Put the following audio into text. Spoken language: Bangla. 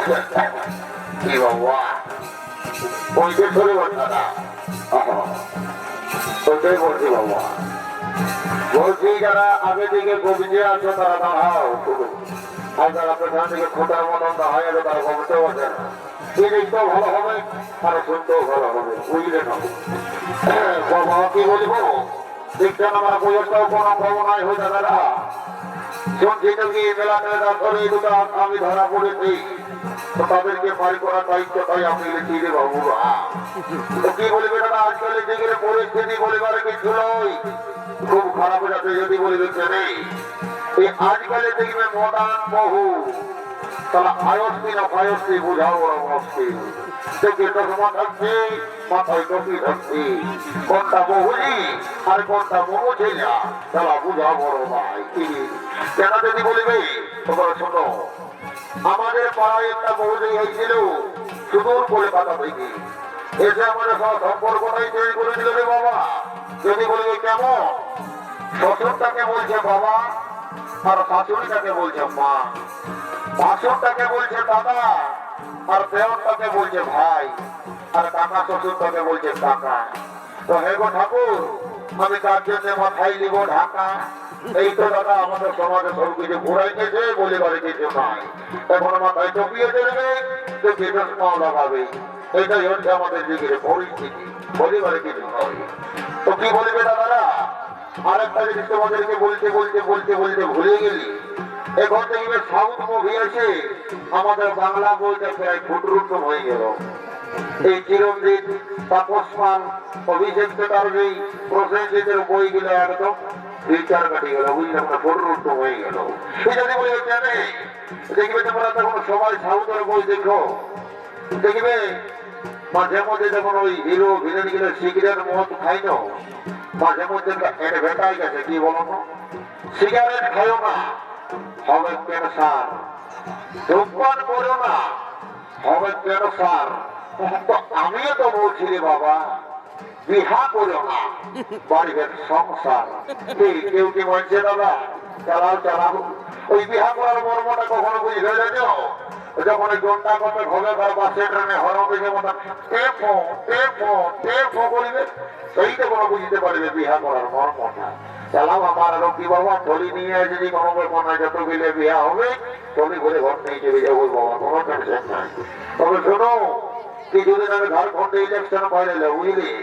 কি বাবা ওই যে ধরে দাদা ওটাই বলছি বাবা বলছি যারা আগে দিকে কবিতে আছে তারা দাঁড়াও আর যারা পেছন থেকে খোঁটার মতন হয় তারা কবিতে বসে না দেখতেও ভালো হবে আর শুনতেও ভালো হবে বুঝলে না বাবা কি বলবো দেখছেন আমার বয়সটাও কোনো ভাবনায় হয়ে দাদারা শুনছি নাকি মেলাতে ধরে দুটো আমি ধরা পড়েছি তো তাদেরকে বাড়ি করার দায়িত্বটাই আমি লিখি রে বাবুরা তো কি বলবে দাদা আজকাল যেগুলো পরিস্থিতি বলিবার কিছু নয় খুব খারাপ যাতে যদি বলবে নেই এই আজকালে দেখবে মডার্ন বহু তাহলে আয়স্তি না পায়স্তি বোঝাও বড় মুশকিল দেখে চশমা থাকছে মাথায় টপি থাকছে কোনটা বহুলি আর কোনটা বহু ছেলা তাহলে বোঝা বড় ভাই কেন যদি বলবে তোমরা শোনো আমাদের পাড়ায় একটা বহুলি হয়েছিল সুদূর কলকাতা থেকে এসে আমাদের সম্পর্কটাই তৈরি করে দিল রে বাবা যদি বলবে কেমন শ্বশুরটাকে বলছে বাবা আর শাশুড়িটাকে বলছে মা ভাসুরটাকে বলছে দাদা আর দেওয়ারটাকে বলছে ভাই আর কাকা শ্বশুরটাকে বলছে কাকা তো হে গো ঠাকুর আমি তার জন্য মাথায় নিব ঢাকা এই তো দাদা আমাদের সমাজে সব কিছু ঘুরাই গেছে বলিবারে কিছু নাই এখন মাথায় টপিয়ে দেবে তো বিদেশ মাও লাগাবে এটাই হচ্ছে আমাদের দিকের পরিস্থিতি বলিবারে কিছু নয় তো কি বলবে দাদারা আরেকটা জিনিস তোমাদেরকে বলতে বলতে বলতে বলতে ভুলে গেলি এখন দেখবে সাউথ মুভি আছে আমাদের বাংলা বইটা প্রায় ফুটরুটম হয়ে গেল এই চিরঞ্জিত তাপসমান অভিষেক চ্যাটার্জি প্রসেনজিতের বইগুলো একদম ফিচার কাটি গেল বুঝলাম না ফুটরুটম হয়ে গেল যদি বই জানে দেখবে তোমরা তখন সবাই সাউথের বই দেখো দেখবে মাঝে মধ্যে যখন ওই হিরো ভিলেন গুলো সিগারেট মদ খাই না মাঝে মধ্যে ভেটাই গেছে কি বলো না সিগারেট খাইও না হবে ক্যান্সার ধূমপান করো না হবে ক্যান্সার তো আমিও তো বলছি রে বাবা বিহা করো না বাড়ির সংসার কেউ কি বলছে দাদা চালাও চালাও ওই বিহা করার মর্মটা কখনো বুঝবে জানো যখন ওই ঘন্টা কথা ঘরে ঘর বাসে ট্রেনে হরবে যেমন টেপো টেপো টেপো করিবে সেইটা কোনো বুঝতে পারবে বিহা করার মর্মটা চালাও আমার রকি বাবা টলি নিয়ে যদি কোনো ব্যাপার যত গেলে বিয়া হবে টলি ঘরে ঘর নিয়ে চলে যাবো বাবা কোনো টেনশন নাই তবে শোনো কিছুদিন আগে ঝাড়খণ্ডে ইলেকশন করে বুঝলি